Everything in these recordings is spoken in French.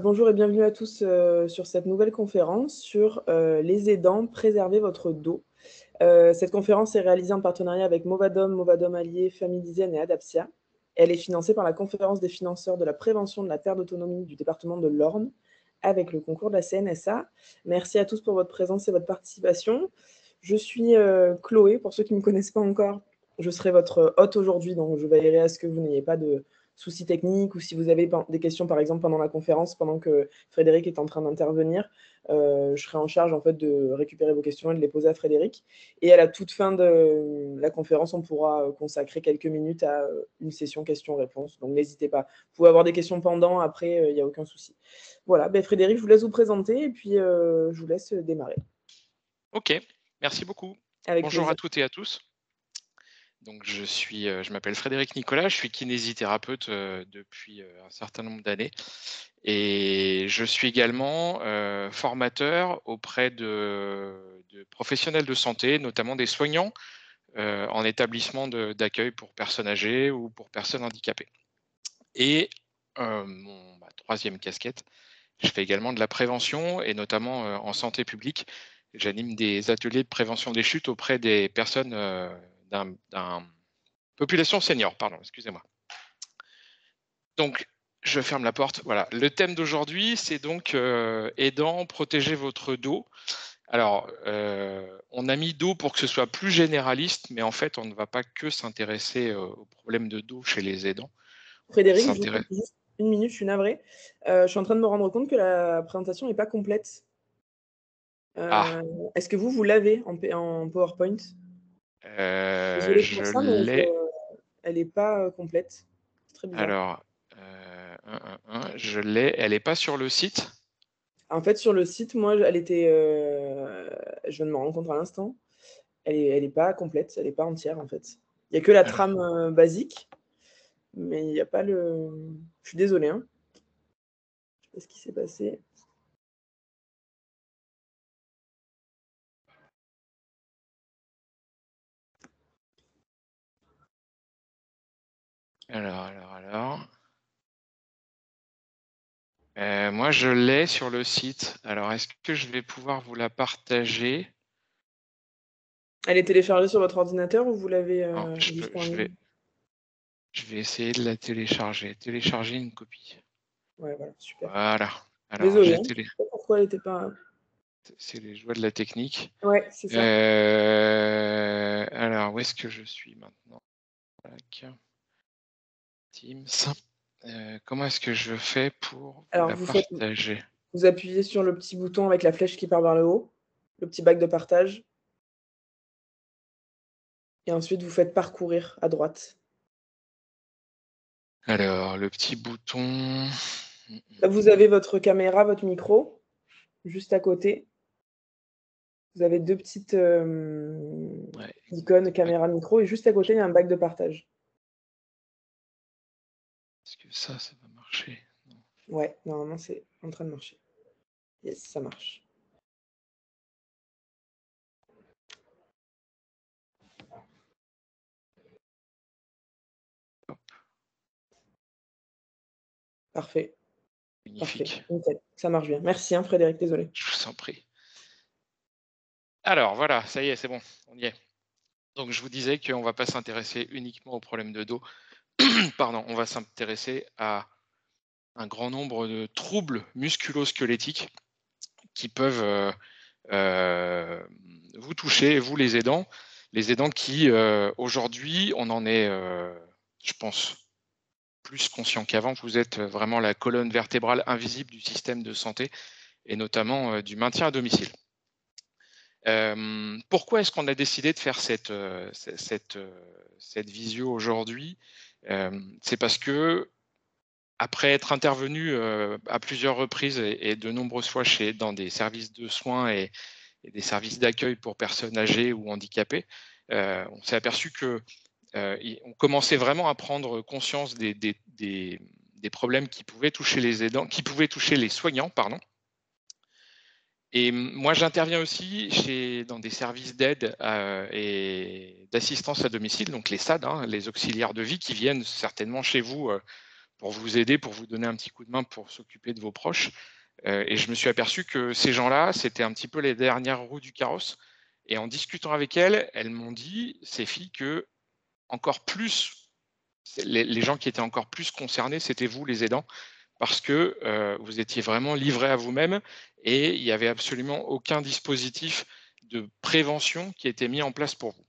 Bonjour et bienvenue à tous sur cette nouvelle conférence sur les aidants, préserver votre dos. Cette conférence est réalisée en partenariat avec Movadom, Movadom Alliés, Famille Design et Adaptia. Elle est financée par la conférence des financeurs de la prévention de la perte d'autonomie du département de l'Orne avec le concours de la CNSA. Merci à tous pour votre présence et votre participation. Je suis Chloé, pour ceux qui ne me connaissent pas encore. Je serai votre hôte aujourd'hui, donc je veillerai à ce que vous n'ayez pas de soucis techniques ou si vous avez des questions, par exemple, pendant la conférence, pendant que Frédéric est en train d'intervenir, je serai en charge en fait de récupérer vos questions et de les poser à Frédéric. Et à la toute fin de la conférence, on pourra consacrer quelques minutes à une session questions-réponses. Donc n'hésitez pas. Vous pouvez avoir des questions pendant, après, il n'y a aucun souci. Voilà, Frédéric, je vous laisse vous présenter et puis je vous laisse démarrer. Ok, merci beaucoup. Avec Bonjour plaisir. à toutes et à tous. Donc je m'appelle Frédéric Nicolas, je suis kinésithérapeute depuis un certain nombre d'années et je suis également formateur auprès de professionnels de santé, notamment des soignants en établissement d'accueil pour personnes âgées ou pour personnes handicapées. Et ma troisième casquette, je fais également de la prévention et notamment en santé publique. J'anime des ateliers de prévention des chutes auprès des personnes d'un population senior, pardon, excusez-moi. Donc, je ferme la porte. Voilà. Le thème d'aujourd'hui, c'est donc aidant, protéger votre dos. Alors, on a mis dos pour que ce soit plus généraliste, mais en fait, on ne va pas que s'intéresser aux problèmes de dos chez les aidants. Frédéric, juste une minute, je suis navrée. Je suis en train de me rendre compte que la présentation n'est pas complète. Est-ce que vous l'avez en PowerPoint? Désolée Je pour ça, mais l'ai. elle n'est pas complète. C'est très bizarre. Alors, je l'ai. Elle n'est pas sur le site. En fait, sur le site, moi, elle était. Je viens de me rendre compte à l'instant. Elle est pas complète, elle n'est pas entière, en fait. Il n'y a que la Alors, trame basique, mais il n'y a pas le. Je suis désolée, hein. Je sais pas ce qui s'est passé. moi, je l'ai sur le site. Alors, est-ce que je vais pouvoir vous la partager? Elle est téléchargée sur votre ordinateur ou vous l'avez Non, juste en ligne? je vais essayer de la télécharger. Télécharger une copie. Ouais, voilà, super. Voilà. Alors, Désolée, hein. Je sais pas pourquoi elle n'était pas. c'est les joies de la technique. Ouais, c'est ça. Alors, où est-ce que je suis maintenant? Teams. Comment est-ce que je fais pour vous Alors, la partager? vous appuyez sur le petit bouton avec la flèche qui part vers le haut, le petit bac de partage. Et ensuite, vous faites parcourir à droite. Alors, le petit bouton. Là, vous avez votre caméra, votre micro, juste à côté. Vous avez deux petites Ouais, icônes caméra, micro, et juste à côté, il y a un bac de partage. est-ce que ça va marcher? Non. Ouais, normalement, c'est en train de marcher. Yes, ça marche. Hop, Parfait. Parfait. magnifique. Nickel. Ça marche bien. Merci, hein, Frédéric, désolé. Je vous en prie. Alors, voilà, ça y est, c'est bon, on y est. Donc, je vous disais qu'on ne va pas s'intéresser uniquement aux problèmes de dos. Pardon, on va s'intéresser à un grand nombre de troubles musculo-squelettiques qui peuvent vous toucher, vous les aidants qui, aujourd'hui, on en est, je pense, plus conscient qu'avant. Vous êtes vraiment la colonne vertébrale invisible du système de santé et notamment du maintien à domicile. Pourquoi est-ce qu'on a décidé de faire cette visio aujourd'hui? C'est parce que, après être intervenu à plusieurs reprises et de nombreuses fois dans des services de soins et des services d'accueil pour personnes âgées ou handicapées, on s'est aperçu que on commençait vraiment à prendre conscience des problèmes qui pouvaient toucher les aidants, qui pouvaient toucher les soignants, pardon. Et moi, j'interviens aussi dans des services d'aide et d'assistance à domicile, donc les SAD, hein, les auxiliaires de vie, qui viennent certainement chez vous pour vous aider, pour vous donner un petit coup de main pour s'occuper de vos proches. Et je me suis aperçu que ces gens-là, c'était un petit peu les dernières roues du carrosse. Et en discutant avec elles, elles m'ont dit, ces filles, que encore plus, les gens qui étaient encore plus concernés, c'était vous, les aidants, parce que vous étiez vraiment livrés à vous-même et il n'y avait absolument aucun dispositif de prévention qui était mis en place pour vous.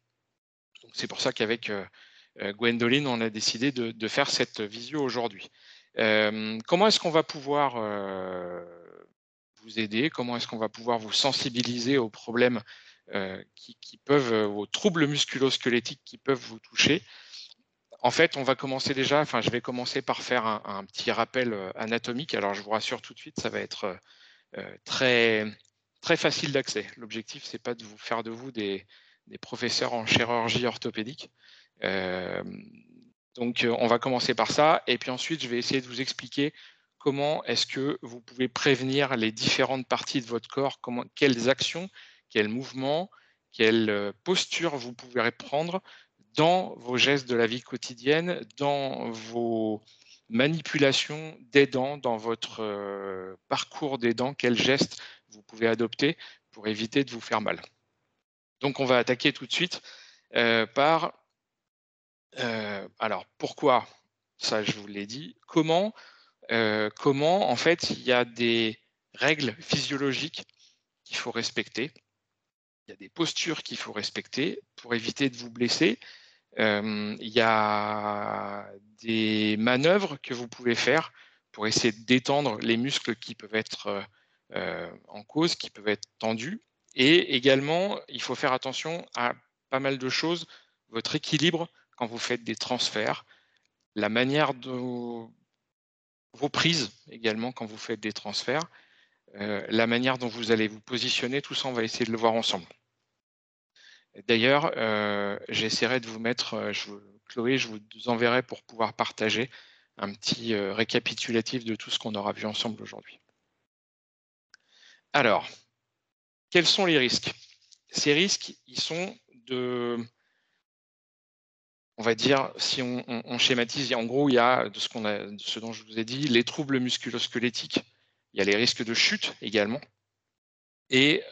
Donc c'est pour ça qu'avec Gwendoline, on a décidé de faire cette visio aujourd'hui. Comment est-ce qu'on va pouvoir vous aider? Comment est-ce qu'on va pouvoir vous sensibiliser aux problèmes qui peuvent, aux troubles musculo-squelettiques qui peuvent vous toucher? En fait, on va commencer déjà, enfin, je vais commencer par faire un petit rappel anatomique. Alors, je vous rassure tout de suite, ça va être très, très facile d'accès. L'objectif, c'est pas de vous faire de vous des professeurs en chirurgie orthopédique. Donc, on va commencer par ça. Et puis ensuite, je vais essayer de vous expliquer comment est-ce que vous pouvez prévenir les différentes parties de votre corps, quelles actions, quels mouvements, quelles postures vous pouvez prendre dans vos gestes de la vie quotidienne, dans vos manipulations des dents, dans votre parcours des dents, quels gestes vous pouvez adopter pour éviter de vous faire mal. Donc, on va attaquer tout de suite par alors pourquoi? Ça, je vous l'ai dit. Comment, en fait, il y a des règles physiologiques qu'il faut respecter. Il y a des postures qu'il faut respecter pour éviter de vous blesser. Il y a des manœuvres que vous pouvez faire pour essayer de détendre les muscles qui peuvent être en cause, qui peuvent être tendus. Et également, il faut faire attention à pas mal de choses, votre équilibre quand vous faites des transferts, la manière dont vos prises également quand vous faites des transferts, la manière dont vous allez vous positionner, tout ça, on va essayer de le voir ensemble. D'ailleurs, j'essaierai de vous mettre, Chloé, je vous enverrai pour pouvoir partager un petit récapitulatif de tout ce qu'on aura vu ensemble aujourd'hui. Alors, quels sont les risques? Ces risques, ils sont on va dire, si on schématise, en gros, il y a de ce dont je vous ai dit, les troubles musculo-squelettiques, il y a les risques de chute également, et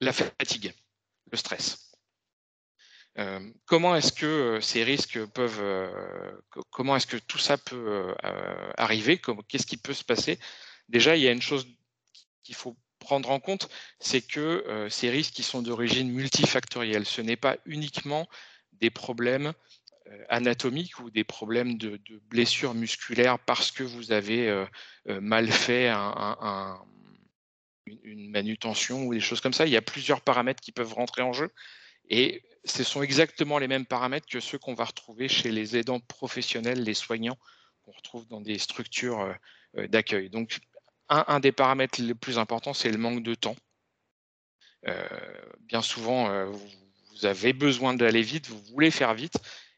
la fatigue, le stress. Comment est-ce que ces risques peuvent, comment est-ce que tout ça peut arriver? Qu'est-ce qui peut se passer? Déjà, il y a une chose qu'il faut prendre en compte, c'est que ces risques qui sont d'origine multifactorielle. Ce n'est pas uniquement des problèmes anatomiques ou des problèmes de blessures musculaires parce que vous avez mal fait une manutention ou des choses comme ça. Il y a plusieurs paramètres qui peuvent rentrer en jeu. Et ce sont exactement les mêmes paramètres que ceux qu'on va retrouver chez les aidants professionnels, les soignants qu'on retrouve dans des structures d'accueil. Donc, un des paramètres les plus importants, c'est le manque de temps. Bien souvent, vous avez besoin d'aller vite, vous voulez faire vite,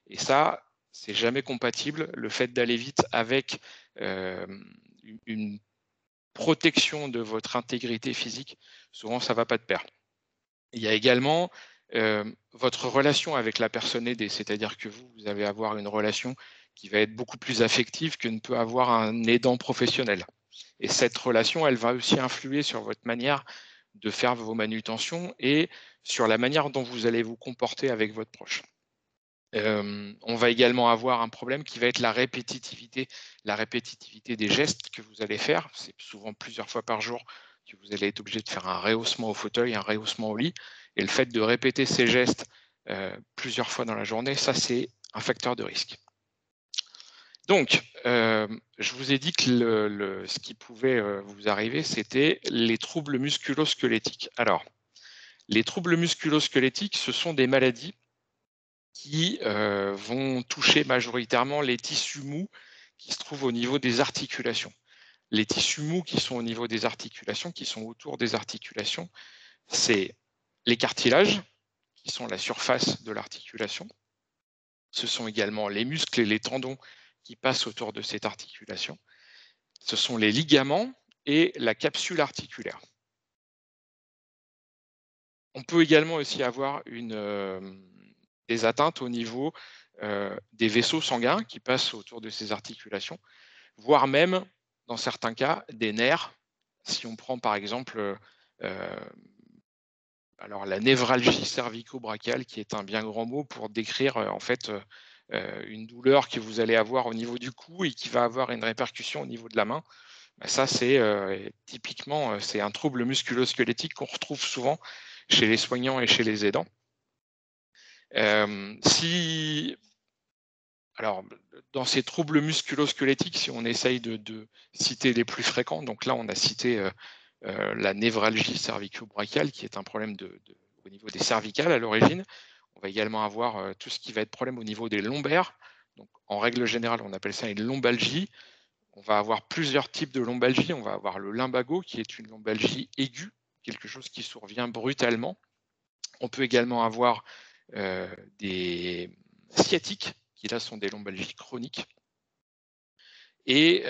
et ça, c'est jamais compatible. Le fait d'aller vite avec une protection de votre intégrité physique, souvent, ça ne va pas de pair. Il y a également votre relation avec la personne aidée, c'est-à-dire que vous allez avoir une relation qui va être beaucoup plus affective que ne peut avoir un aidant professionnel. Et cette relation, elle va aussi influer sur votre manière de faire vos manutentions et sur la manière dont vous allez vous comporter avec votre proche. On va également avoir un problème qui va être la répétitivité des gestes que vous allez faire. C'est souvent plusieurs fois par jour que vous allez être obligé de faire un rehaussement au fauteuil, un rehaussement au lit. Et le fait de répéter ces gestes plusieurs fois dans la journée, ça, c'est un facteur de risque. Donc, je vous ai dit que ce qui pouvait vous arriver, c'était les troubles musculo-squelettiques. Alors, les troubles musculo-squelettiques, ce sont des maladies qui vont toucher majoritairement les tissus mous qui se trouvent au niveau des articulations. Les tissus mous qui sont au niveau des articulations, qui sont autour des articulations, c'est les cartilages, qui sont la surface de l'articulation. Ce sont également les muscles et les tendons qui passent autour de cette articulation. Ce sont les ligaments et la capsule articulaire. On peut également aussi avoir des atteintes au niveau des vaisseaux sanguins qui passent autour de ces articulations, voire même, dans certains cas, des nerfs. Si on prend par exemple alors la névralgie cervico-brachiale, qui est un bien grand mot pour décrire en fait une douleur que vous allez avoir au niveau du cou et qui va avoir une répercussion au niveau de la main. Ça, c'est typiquement c'est un trouble musculo-squelettique qu'on retrouve souvent chez les soignants et chez les aidants. Alors, dans ces troubles musculo-squelettiques, si on essaye de citer les plus fréquents, donc là, on a cité la névralgie cervico-brachiale, qui est un problème au niveau des cervicales à l'origine. On va également avoir tout ce qui va être problème au niveau des lombaires. Donc, en règle générale, on appelle ça une lombalgie. On va avoir plusieurs types de lombalgie. On va avoir le lumbago, qui est une lombalgie aiguë, quelque chose qui survient brutalement. On peut également avoir des sciatiques, qui là sont des lombalgies chroniques. Et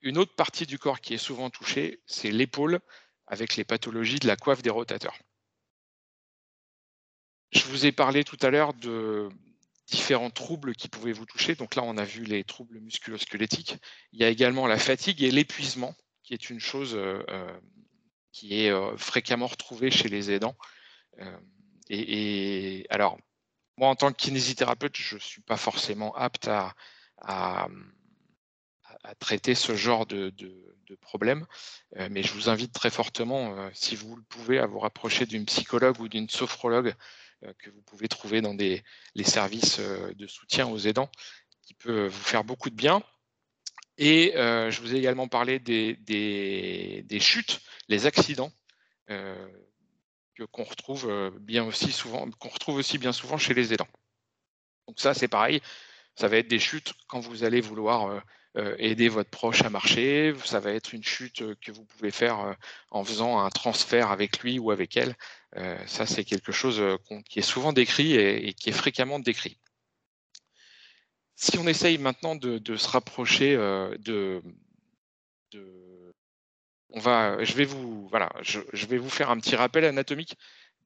une autre partie du corps qui est souvent touchée, c'est l'épaule, avec les pathologies de la coiffe des rotateurs. Je vous ai parlé tout à l'heure de différents troubles qui pouvaient vous toucher. Donc là, on a vu les troubles musculo-squelettiques. Il y a également la fatigue et l'épuisement, qui est une chose qui est fréquemment retrouvée chez les aidants. Et alors, moi, en tant que kinésithérapeute, je ne suis pas forcément apte à traiter ce genre de problème, mais je vous invite très fortement, si vous le pouvez, à vous rapprocher d'une psychologue ou d'une sophrologue que vous pouvez trouver dans les services de soutien aux aidants, qui peut vous faire beaucoup de bien. Et je vous ai également parlé des chutes, les accidents, qu'on retrouve qu'on retrouve aussi bien souvent chez les aidants. Donc ça, c'est pareil, ça va être des chutes quand vous allez vouloir aider votre proche à marcher, ça va être une chute que vous pouvez faire en faisant un transfert avec lui ou avec elle. Ça, c'est quelque chose qui est souvent décrit et qui est fréquemment décrit. Si on essaye maintenant de se rapprocher je vais vous faire un petit rappel anatomique,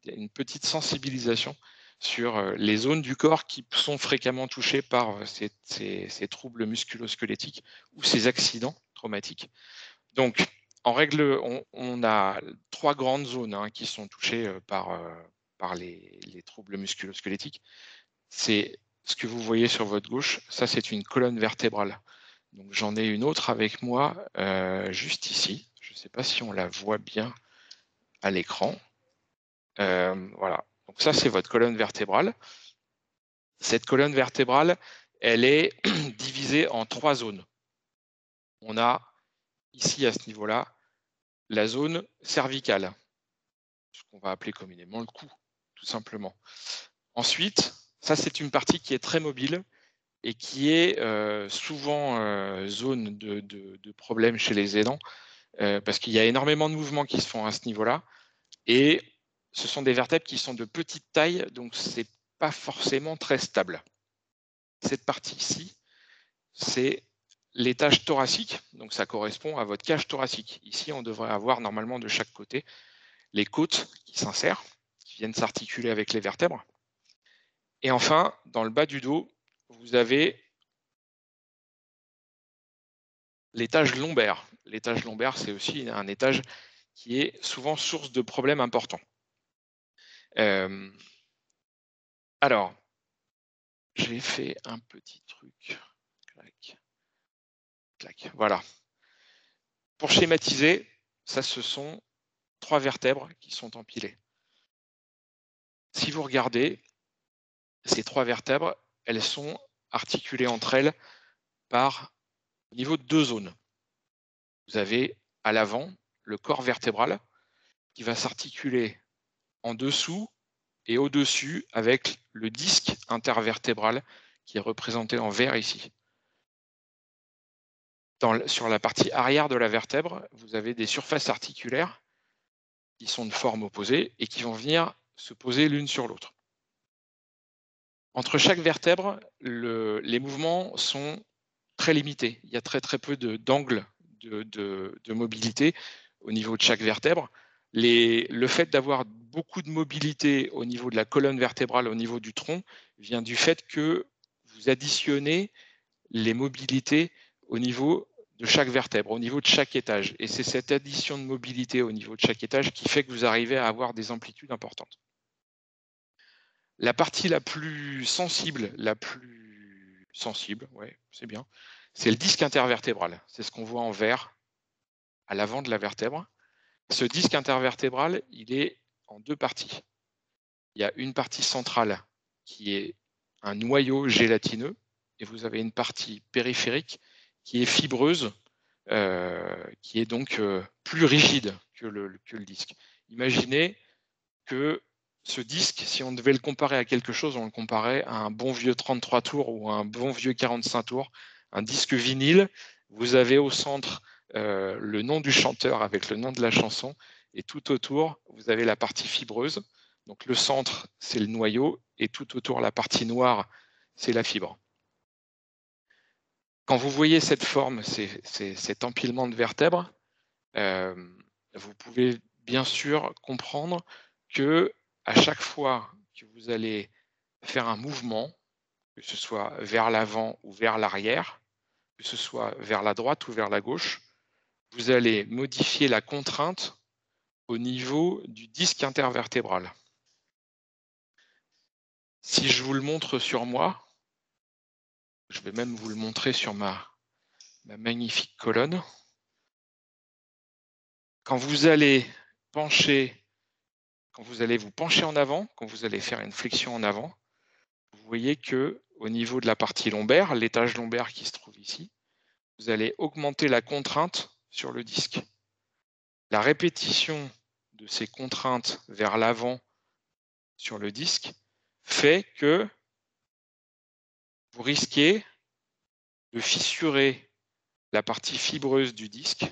une petite sensibilisation sur les zones du corps qui sont fréquemment touchées par ces troubles musculo-squelettiques ou ces accidents traumatiques. Donc, en règle, on a 3 grandes zones qui sont touchées par les troubles musculo-squelettiques. C'est ce que vous voyez sur votre gauche, ça c'est une colonne vertébrale. Donc j'en ai une autre avec moi juste ici. Je ne sais pas si on la voit bien à l'écran. Voilà. Donc ça c'est votre colonne vertébrale. Cette colonne vertébrale, elle est divisée en 3 zones. On a ici à ce niveau-là la zone cervicale, ce qu'on va appeler communément le cou, tout simplement. Ensuite, ça c'est une partie qui est très mobile et qui est souvent zone de problème chez les aidants, parce qu'il y a énormément de mouvements qui se font à ce niveau-là, et ce sont des vertèbres qui sont de petite taille, donc ce n'est pas forcément très stable. Cette partie ici, c'est l'étage thoracique, donc ça correspond à votre cage thoracique. Ici, on devrait avoir normalement de chaque côté les côtes qui s'insèrent, qui viennent s'articuler avec les vertèbres. Et enfin, dans le bas du dos, vous avez l'étage lombaire. L'étage lombaire, c'est aussi un étage qui est souvent source de problèmes importants. Alors, j'ai fait un petit truc. Clac. Clac. Voilà. Pour schématiser, ça, ce sont 3 vertèbres qui sont empilées. Si vous regardez, ces 3 vertèbres, elles sont articulées entre elles par au niveau de 2 zones. Vous avez à l'avant le corps vertébral qui va s'articuler en dessous et au-dessus avec le disque intervertébral qui est représenté en vert ici. Sur la partie arrière de la vertèbre, vous avez des surfaces articulaires qui sont de forme opposée et qui vont venir se poser l'une sur l'autre. Entre chaque vertèbre, les mouvements sont très limités. Il y a très peu d'angles de mobilité au niveau de chaque vertèbre. Le fait d'avoir beaucoup de mobilité au niveau de la colonne vertébrale, au niveau du tronc, vient du fait que vous additionnez les mobilités au niveau de chaque vertèbre, au niveau de chaque étage. Et c'est cette addition de mobilité au niveau de chaque étage qui fait que vous arrivez à avoir des amplitudes importantes. La partie la plus sensible, ouais, c'est bien, c'est le disque intervertébral. C'est ce qu'on voit en vert à l'avant de la vertèbre. Ce disque intervertébral, il est en deux parties. Il y a une partie centrale qui est un noyau gélatineux et vous avez une partie périphérique qui est fibreuse, qui est donc plus rigide que le disque. Imaginez que ce disque, si on devait le comparer à quelque chose, on le comparait à un bon vieux 33 tours ou à un bon vieux 45 tours, un disque vinyle. Vous avez au centre le nom du chanteur avec le nom de la chanson, et tout autour, vous avez la partie fibreuse. Donc le centre, c'est le noyau, et tout autour, la partie noire, c'est la fibre. Quand vous voyez cette forme, cet empilement de vertèbres, vous pouvez bien sûr comprendre que à chaque fois que vous allez faire un mouvement, que ce soit vers l'avant ou vers l'arrière, que ce soit vers la droite ou vers la gauche, vous allez modifier la contrainte au niveau du disque intervertébral. Si je vous le montre sur moi, je vais même vous le montrer sur ma magnifique colonne. Quand vous allez vous pencher en avant, quand vous allez faire une flexion en avant, vous voyez que au niveau de la partie lombaire, l'étage lombaire qui se trouve ici, vous allez augmenter la contrainte sur le disque. La répétition de ces contraintes vers l'avant sur le disque fait que vous risquez de fissurer la partie fibreuse du disque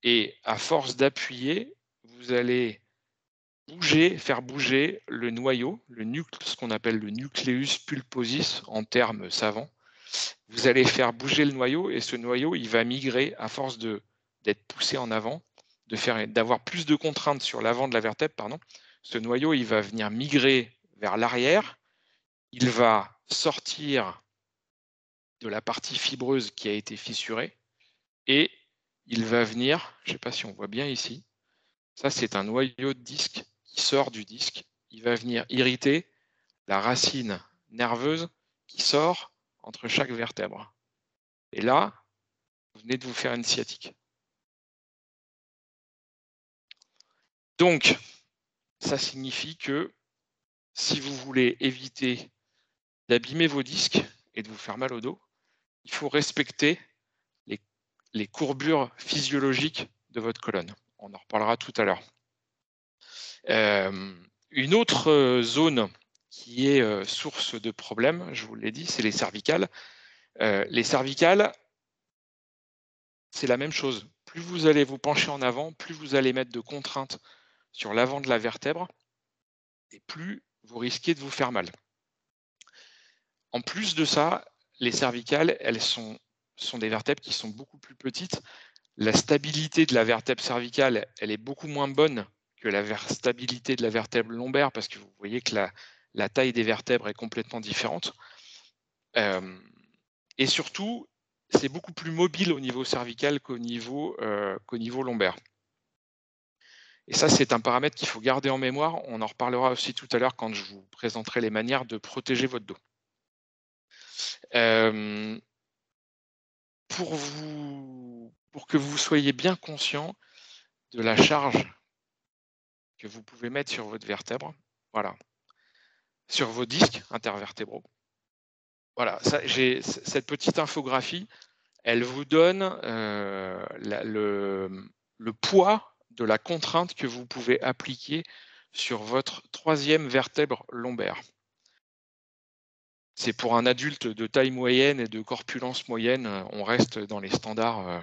et à force d'appuyer, vous allez faire bouger le noyau, ce qu'on appelle le nucleus pulposus en termes savants. Vous allez faire bouger le noyau et ce noyau, il va migrer à force d'être poussé en avant, d'avoir plus de contraintes sur l'avant de la vertèbre, pardon. Ce noyau, il va venir migrer vers l'arrière, il va sortir de la partie fibreuse qui a été fissurée et il va venir, je ne sais pas si on voit bien ici, ça c'est un noyau de disque qui sort du disque, il va venir irriter la racine nerveuse qui sort entre chaque vertèbre. Et là, vous venez de vous faire une sciatique. Donc, ça signifie que si vous voulez éviter d'abîmer vos disques et de vous faire mal au dos, il faut respecter les courbures physiologiques de votre colonne. On en reparlera tout à l'heure. Une autre zone qui est source de problèmes, je vous l'ai dit, c'est les cervicales. Les cervicales, c'est la même chose. Plus vous allez vous pencher en avant, plus vous allez mettre de contraintes sur l'avant de la vertèbre, et plus vous risquez de vous faire mal. En plus de ça, les cervicales, elles sont des vertèbres qui sont beaucoup plus petites. La stabilité de la vertèbre cervicale, elle est beaucoup moins bonne que la stabilité de la vertèbre lombaire, parce que vous voyez que la taille des vertèbres est complètement différente. Et surtout, c'est beaucoup plus mobile au niveau cervical qu'au niveau lombaire. Et ça, c'est un paramètre qu'il faut garder en mémoire. On en reparlera aussi tout à l'heure quand je vous présenterai les manières de protéger votre dos. Pour que vous soyez bien conscient de la charge que vous pouvez mettre sur votre vertèbre, voilà, sur vos disques intervertébraux. Voilà, cette petite infographie, elle vous donne le poids de la contrainte que vous pouvez appliquer sur votre troisième vertèbre lombaire. C'est pour un adulte de taille moyenne et de corpulence moyenne, on reste dans les standards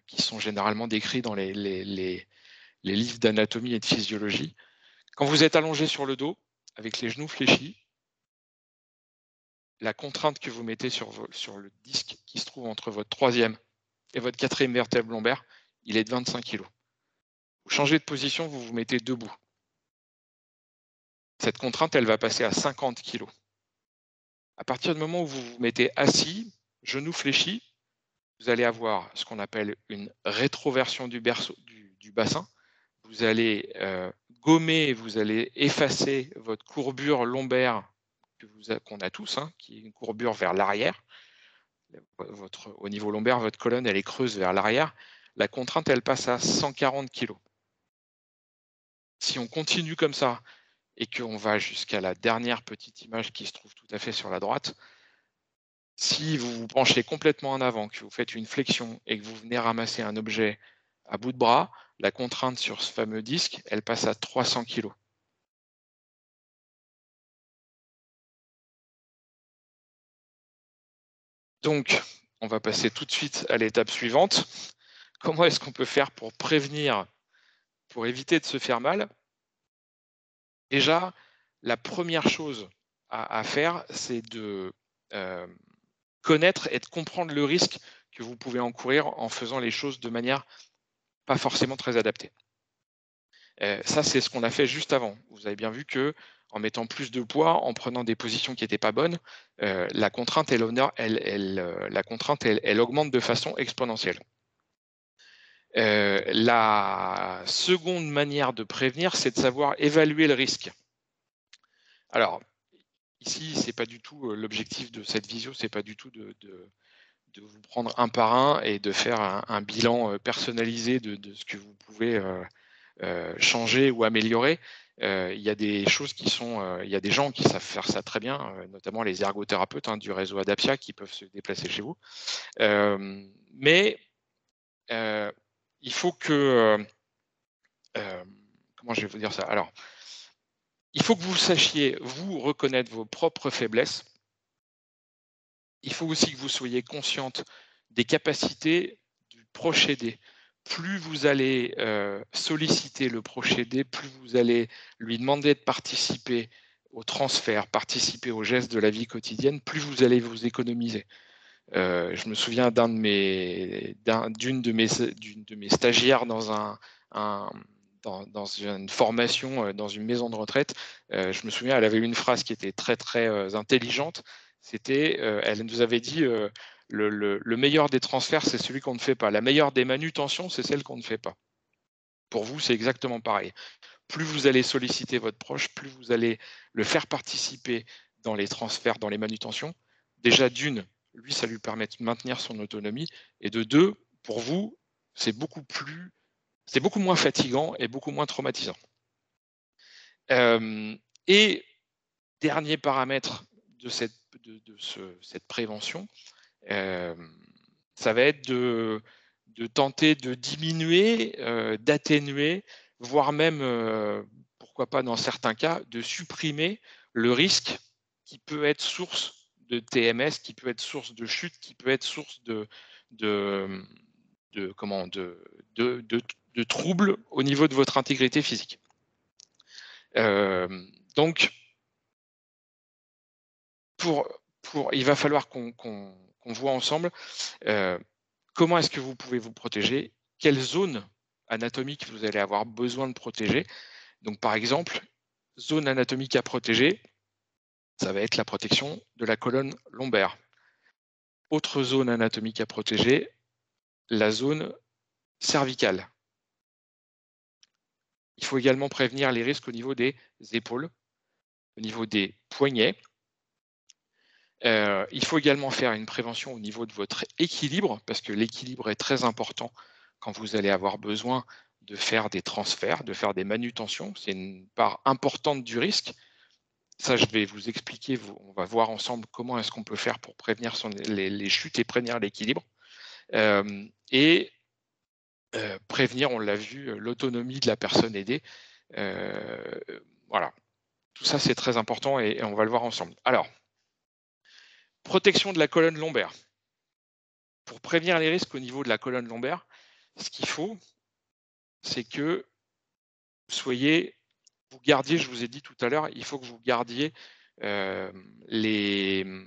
qui sont généralement décrits dans les livres d'anatomie et de physiologie. Quand vous êtes allongé sur le dos, avec les genoux fléchis, la contrainte que vous mettez sur le disque qui se trouve entre votre troisième et votre quatrième vertèbre lombaire, il est de 25 kg. Vous changez de position, vous vous mettez debout. Cette contrainte, elle va passer à 50 kg. À partir du moment où vous vous mettez assis, genoux fléchis, vous allez avoir ce qu'on appelle une rétroversion du bassin. Vous allez gommer, vous allez effacer votre courbure lombaire qu'on a tous, hein, qui est une courbure vers l'arrière. Au niveau lombaire, votre colonne, elle est creuse vers l'arrière. La contrainte, elle passe à 140 kg. Si on continue comme ça et qu'on va jusqu'à la dernière petite image qui se trouve tout à fait sur la droite, si vous vous penchez complètement en avant, que vous faites une flexion et que vous venez ramasser un objet à bout de bras, la contrainte sur ce fameux disque, elle passe à 300 kg. Donc, on va passer tout de suite à l'étape suivante. Comment est-ce qu'on peut faire pour prévenir, pour éviter de se faire mal? Déjà, la première chose à faire, c'est de connaître et de comprendre le risque que vous pouvez encourir en faisant les choses de manière pas forcément très adaptée. Ça, c'est ce qu'on a fait juste avant. Vous avez bien vu que en mettant plus de poids, en prenant des positions qui n'étaient pas bonnes, la contrainte, elle augmente de façon exponentielle. La seconde manière de prévenir, c'est de savoir évaluer le risque. Alors, ici, c'est pas du tout l'objectif de cette visio, c'est pas du tout de vous prendre un par un et de faire un bilan personnalisé de ce que vous pouvez changer ou améliorer. Il y a des choses il y a des gens qui savent faire ça très bien, notamment les ergothérapeutes, hein, du réseau Adaptia, qui peuvent se déplacer chez vous. Mais il faut que comment je vais vous dire ça? Alors, il faut que vous sachiez, vous, reconnaître vos propres faiblesses. Il faut aussi que vous soyez consciente des capacités du proche aidé. Plus vous allez solliciter le proche aidé, plus vous allez lui demander de participer au transfert, participer aux gestes de la vie quotidienne, plus vous allez vous économiser. Je me souviens d'une de mes stagiaires dans une formation, dans une maison de retraite. Je me souviens, elle avait une phrase qui était très très intelligente. C'était, elle nous avait dit, le meilleur des transferts, c'est celui qu'on ne fait pas. La meilleure des manutentions, c'est celle qu'on ne fait pas. Pour vous, c'est exactement pareil. Plus vous allez solliciter votre proche, plus vous allez le faire participer dans les transferts, dans les manutentions. Déjà, d'une, lui, ça lui permet de maintenir son autonomie. Et de deux, pour vous, c'est beaucoup moins fatigant et beaucoup moins traumatisant. Et dernier paramètre de cette prévention, ça va être de tenter de diminuer, d'atténuer, voire même, pourquoi pas dans certains cas, de supprimer le risque qui peut être source de TMS, qui peut être source de chute, qui peut être source de troubles au niveau de votre intégrité physique. Donc, il va falloir qu'on voit ensemble comment est-ce que vous pouvez vous protéger, quelles zones anatomiques vous allez avoir besoin de protéger. Donc, par exemple, zone anatomique à protéger, ça va être la protection de la colonne lombaire. Autre zone anatomique à protéger, la zone cervicale. Il faut également prévenir les risques au niveau des épaules, au niveau des poignets. Il faut également faire une prévention au niveau de votre équilibre, parce que l'équilibre est très important quand vous allez avoir besoin de faire des transferts, de faire des manutentions. C'est une part importante du risque. Ça, je vais vous expliquer, on va voir ensemble comment est-ce qu'on peut faire pour prévenir les chutes et prévenir l'équilibre. Prévenir, on l'a vu, l'autonomie de la personne aidée. Voilà, tout ça c'est très important et on va le voir ensemble. Alors, protection de la colonne lombaire. Pour prévenir les risques au niveau de la colonne lombaire, ce qu'il faut, c'est que vous gardiez, je vous ai dit tout à l'heure, il faut que vous gardiez il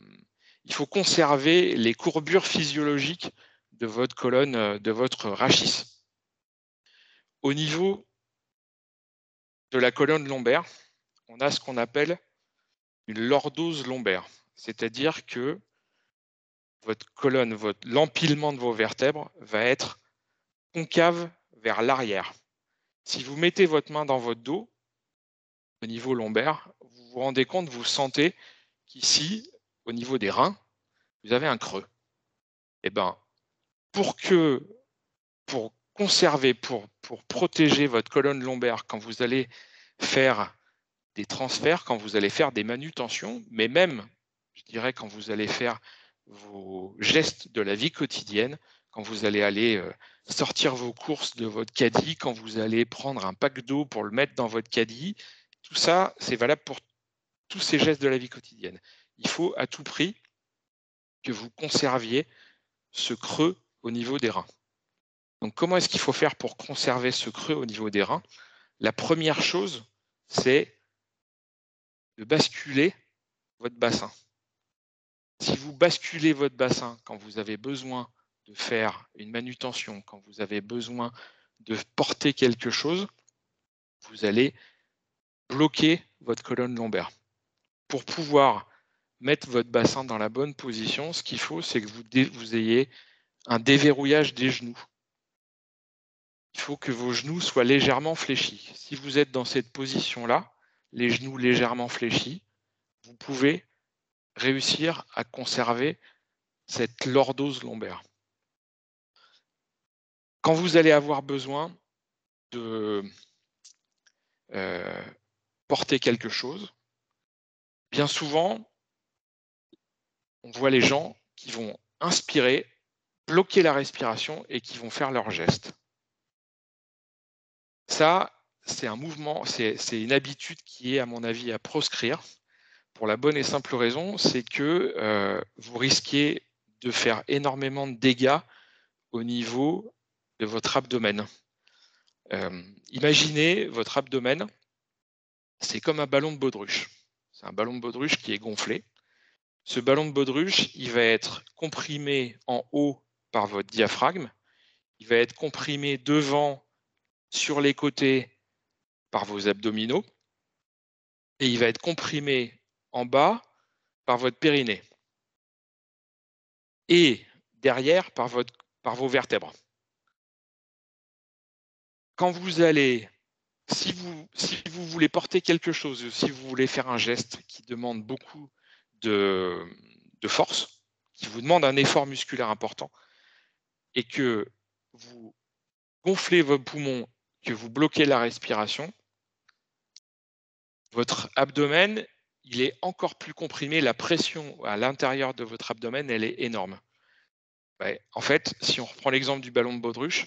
faut conserver les courbures physiologiques de votre colonne, de votre rachis. Au niveau de la colonne lombaire, on a ce qu'on appelle une lordose lombaire. c'est-à-dire que votre colonne, l'empilement de vos vertèbres va être concave vers l'arrière. Si vous mettez votre main dans votre dos, au niveau lombaire, vous vous rendez compte, vous sentez qu'ici, au niveau des reins, vous avez un creux. Et ben, pour conserver, pour protéger votre colonne lombaire quand vous allez faire des transferts, quand vous allez faire des manutentions, mais même, je dirais, quand vous allez faire vos gestes de la vie quotidienne, quand vous allez aller sortir vos courses de votre caddie, quand vous allez prendre un pack d'eau pour le mettre dans votre caddie, tout ça, c'est valable pour tous ces gestes de la vie quotidienne. Il faut à tout prix que vous conserviez ce creux au niveau des reins. Donc, comment est-ce qu'il faut faire pour conserver ce creux au niveau des reins? La première chose, c'est de basculer votre bassin. Si vous basculez votre bassin quand vous avez besoin de faire une manutention, quand vous avez besoin de porter quelque chose, vous allez bloquer votre colonne lombaire. Pour pouvoir mettre votre bassin dans la bonne position, ce qu'il faut, c'est que vous ayez un déverrouillage des genoux. Il faut que vos genoux soient légèrement fléchis. Si vous êtes dans cette position-là, les genoux légèrement fléchis, vous pouvez réussir à conserver cette lordose lombaire. Quand vous allez avoir besoin de porter quelque chose, bien souvent, on voit les gens qui vont inspirer, bloquer la respiration et qui vont faire leurs gestes. Ça, c'est un mouvement, c'est une habitude qui est, à mon avis, à proscrire, pour la bonne et simple raison, c'est que vous risquez de faire énormément de dégâts au niveau de votre abdomen. Imaginez votre abdomen, c'est comme un ballon de baudruche. C'est un ballon de baudruche qui est gonflé. Ce ballon de baudruche, il va être comprimé en haut par votre diaphragme, il va être comprimé devant, sur les côtés, par vos abdominaux, et il va être comprimé en bas par votre périnée, et derrière par vos vertèbres. Quand vous allez, si vous voulez porter quelque chose, si vous voulez faire un geste qui demande beaucoup de force, qui vous demande un effort musculaire important, et que vous gonflez vos poumons, que vous bloquez la respiration, votre abdomen, il est encore plus comprimé, la pression à l'intérieur de votre abdomen, elle est énorme. Ouais, en fait, si on reprend l'exemple du ballon de baudruche,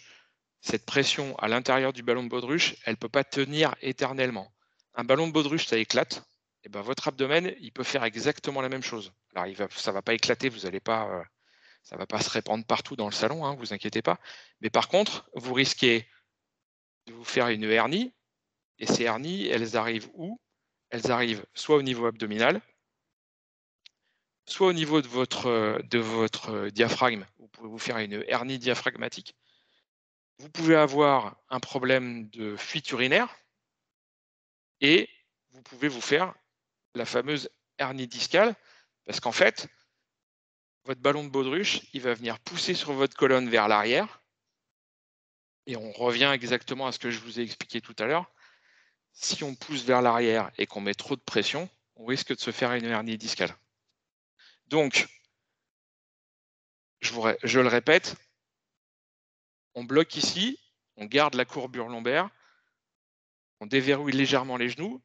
cette pression à l'intérieur du ballon de baudruche, elle ne peut pas tenir éternellement. Un ballon de baudruche, ça éclate, et ben votre abdomen, il peut faire exactement la même chose. Alors, ça ne va pas éclater, vous allez pas, ça ne va pas se répandre partout dans le salon, hein, vous inquiétez pas. Mais par contre, vous risquez de vous faire une hernie, et ces hernies, elles arrivent où? Elles arrivent soit au niveau abdominal, soit au niveau de votre diaphragme. Vous pouvez vous faire une hernie diaphragmatique. Vous pouvez avoir un problème de fuite urinaire et vous pouvez vous faire la fameuse hernie discale parce qu'en fait, votre ballon de baudruche, il va venir pousser sur votre colonne vers l'arrière et on revient exactement à ce que je vous ai expliqué tout à l'heure. Si on pousse vers l'arrière et qu'on met trop de pression, on risque de se faire une hernie discale. Donc, je le répète, on bloque ici, on garde la courbure lombaire, on déverrouille légèrement les genoux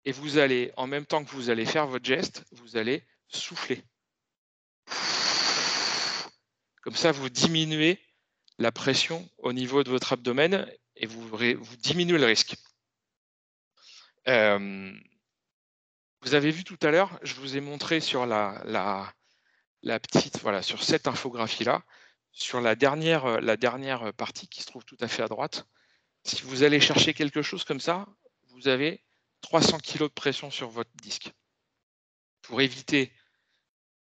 et vous allez, en même temps que vous allez faire votre geste, vous allez souffler. Comme ça, vous diminuez la pression au niveau de votre abdomen et vous diminuez le risque. Vous avez vu tout à l'heure, je vous ai montré sur la petite, voilà, sur cette infographie-là, sur la dernière partie qui se trouve tout à fait à droite. Si vous allez chercher quelque chose comme ça, vous avez 300 kg de pression sur votre disque. Pour éviter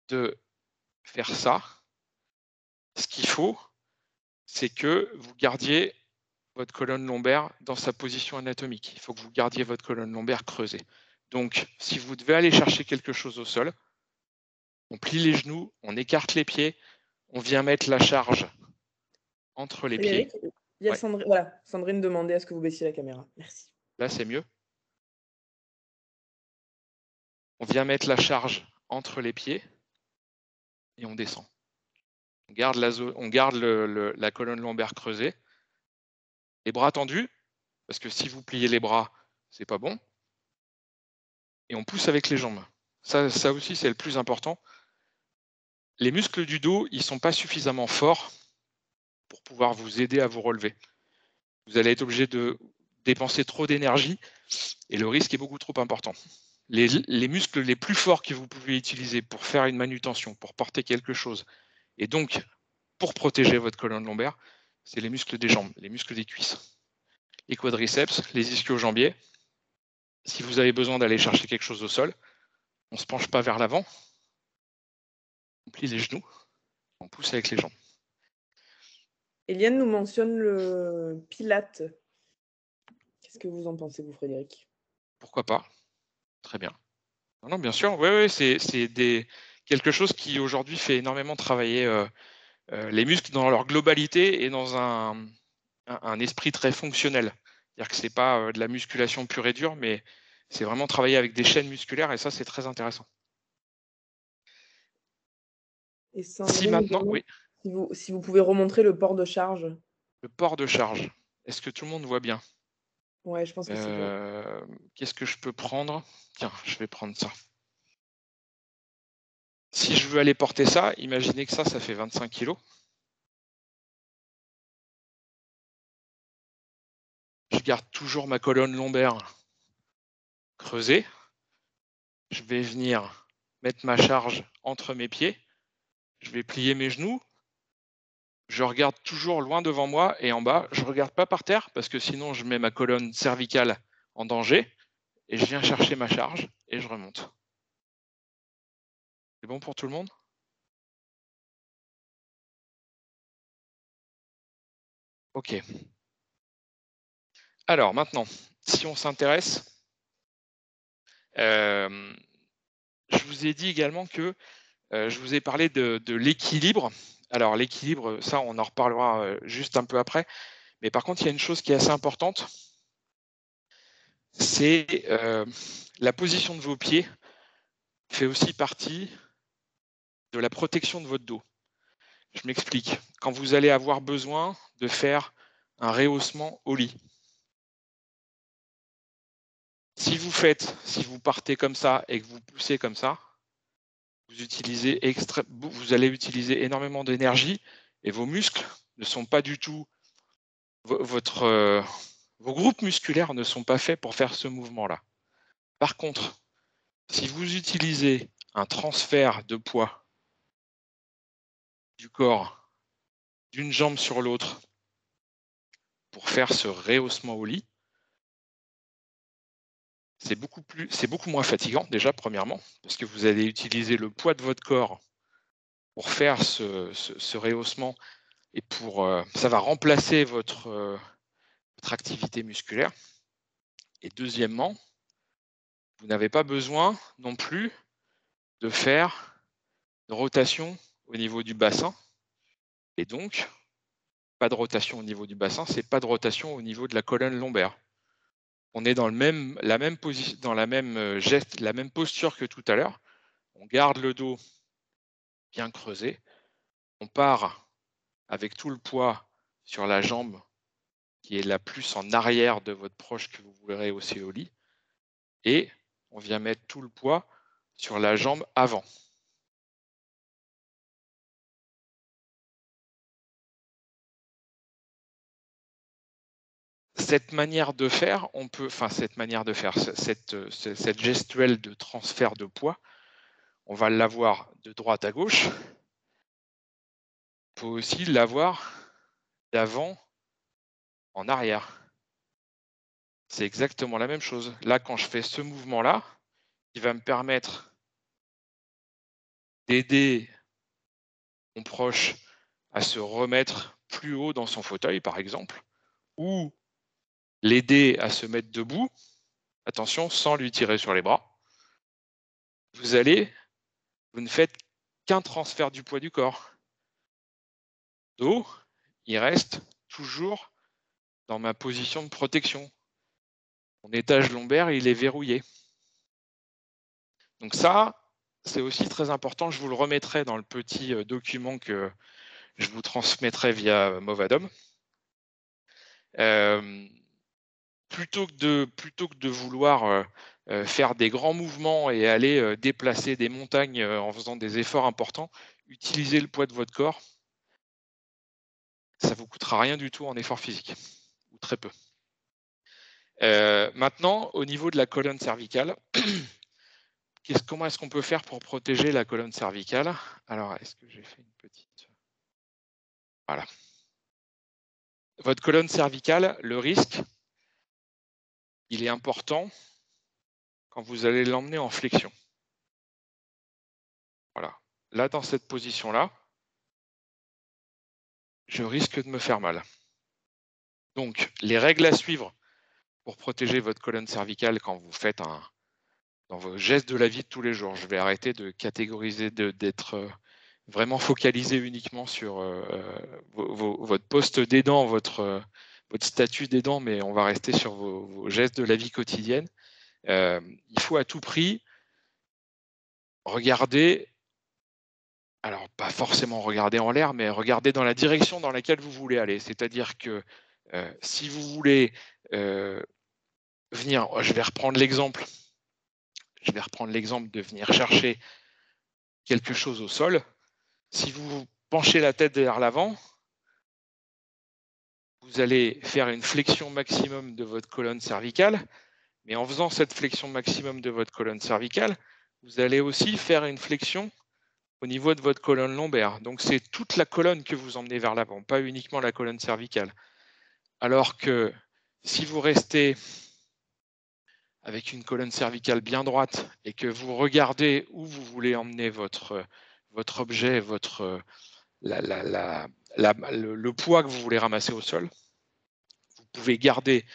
de faire ça, ce qu'il faut, c'est que vous gardiez votre colonne lombaire dans sa position anatomique. Il faut que vous gardiez votre colonne lombaire creusée. Donc, si vous devez aller chercher quelque chose au sol, On plie les genoux, on écarte les pieds, on vient mettre la charge entre les pieds. Frédéric, il y a Ouais, voilà, Sandrine demandait à ce que vous baissiez la caméra. Merci. là, c'est mieux. On vient mettre la charge entre les pieds et on descend. On garde la colonne lombaire creusée, les bras tendus, parce que si vous pliez les bras, c'est pas bon. Et on pousse avec les jambes. Ça aussi, c'est le plus important. Les muscles du dos, ils ne sont pas suffisamment forts pour pouvoir vous aider à vous relever. Vous allez être obligé de dépenser trop d'énergie et le risque est beaucoup trop important. Les muscles les plus forts que vous pouvez utiliser pour faire une manutention, pour porter quelque chose, et donc pour protéger votre colonne lombaire, c'est les muscles des jambes, les muscles des cuisses. Les quadriceps, les ischio-jambiers. Si vous avez besoin d'aller chercher quelque chose au sol, on ne se penche pas vers l'avant, on plie les genoux, on pousse avec les jambes. Eliane nous mentionne le Pilate. Qu'est-ce que vous en pensez, vous, Frédéric? Pourquoi pas? Très bien. Non, bien sûr, oui, c'est quelque chose qui aujourd'hui fait énormément travailler les muscles dans leur globalité et dans un esprit très fonctionnel. C'est-à-dire que ce n'est pas de la musculation pure et dure, mais c'est vraiment travailler avec des chaînes musculaires et ça, c'est très intéressant. Et Si Sandrine nous maintenant, demande oui, si vous pouvez remontrer le port de charge. le port de charge, est-ce que tout le monde voit bien? Ouais, je pense que c'est bon. Qu'est-ce que je peux prendre? Tiens, je vais prendre ça. Si je veux aller porter ça, imaginez que ça fait 25 kg. Je garde toujours ma colonne lombaire creusée. Je vais venir mettre ma charge entre mes pieds. Je vais plier mes genoux. Je regarde toujours loin devant moi et en bas. Je ne regarde pas par terre parce que sinon je mets ma colonne cervicale en danger. Et je viens chercher ma charge et je remonte. C'est bon pour tout le monde? Ok. Alors maintenant, si on s'intéresse, je vous ai dit également que je vous ai parlé de l'équilibre. Alors l'équilibre, ça on en reparlera juste un peu après. Mais par contre, il y a une chose qui est assez importante, c'est la position de vos pieds fait aussi partie de la protection de votre dos. Je m'explique. Quand vous allez avoir besoin de faire un rehaussement au lit, si vous partez comme ça et que vous poussez comme ça, vous allez utiliser énormément d'énergie et vos muscles ne sont pas du tout, vos groupes musculaires ne sont pas faits pour faire ce mouvement-là. Par contre, si vous utilisez un transfert de poids du corps d'une jambe sur l'autre pour faire ce rehaussement au lit, c'est beaucoup moins fatigant déjà premièrement, parce que vous allez utiliser le poids de votre corps pour faire ce rehaussement et ça va remplacer votre activité musculaire. Et deuxièmement, vous n'avez pas besoin non plus de faire de rotation au niveau du bassin. Et donc, pas de rotation au niveau du bassin, c'est pas de rotation au niveau de la colonne lombaire. On est dans la même position, dans la même geste, la même posture que tout à l'heure. On garde le dos bien creusé. On part avec tout le poids sur la jambe qui est la plus en arrière de votre proche que vous voulez rehausser au lit. Et on vient mettre tout le poids sur la jambe avant. Cette manière de faire, cette gestuelle de transfert de poids, on va l'avoir de droite à gauche. On peut aussi l'avoir d'avant en arrière. C'est exactement la même chose. Là, quand je fais ce mouvement-là, il va me permettre d'aider mon proche à se remettre plus haut dans son fauteuil, par exemple, ou l'aider à se mettre debout, attention, sans lui tirer sur les bras. Vous ne faites qu'un transfert du poids du corps. Dos, il reste toujours dans ma position de protection. Mon étage lombaire, il est verrouillé. Donc ça, c'est aussi très important. Je vous le remettrai dans le petit document que je vous transmettrai via Movadom. Plutôt que de vouloir faire des grands mouvements et aller déplacer des montagnes en faisant des efforts importants, utilisez le poids de votre corps. Ça ne vous coûtera rien du tout en effort physique, ou très peu. Maintenant, au niveau de la colonne cervicale, comment est-ce qu'on peut faire pour protéger la colonne cervicale? Alors, est-ce que j'ai fait une petite... Voilà. Votre colonne cervicale, le risque, il est important quand vous allez l'emmener en flexion. Voilà. Là, dans cette position-là, je risque de me faire mal. Donc, les règles à suivre pour protéger votre colonne cervicale quand vous faites dans vos gestes de la vie de tous les jours. Je vais arrêter de catégoriser, d'être vraiment focalisé uniquement sur votre poste d'aidant, votre statut d'aidant, mais on va rester sur vos gestes de la vie quotidienne. Il faut à tout prix regarder, alors pas forcément regarder en l'air, mais regarder dans la direction dans laquelle vous voulez aller. C'est-à-dire que si vous voulez venir, je vais reprendre l'exemple de venir chercher quelque chose au sol. Si vous penchez la tête vers l'avant, vous allez faire une flexion maximum de votre colonne cervicale, mais en faisant cette flexion maximum de votre colonne cervicale, vous allez aussi faire une flexion au niveau de votre colonne lombaire. Donc c'est toute la colonne que vous emmenez vers l'avant, pas uniquement la colonne cervicale. Alors que si vous restez avec une colonne cervicale bien droite et que vous regardez où vous voulez emmener votre objet, le poids que vous voulez ramasser au sol, vous pouvez garder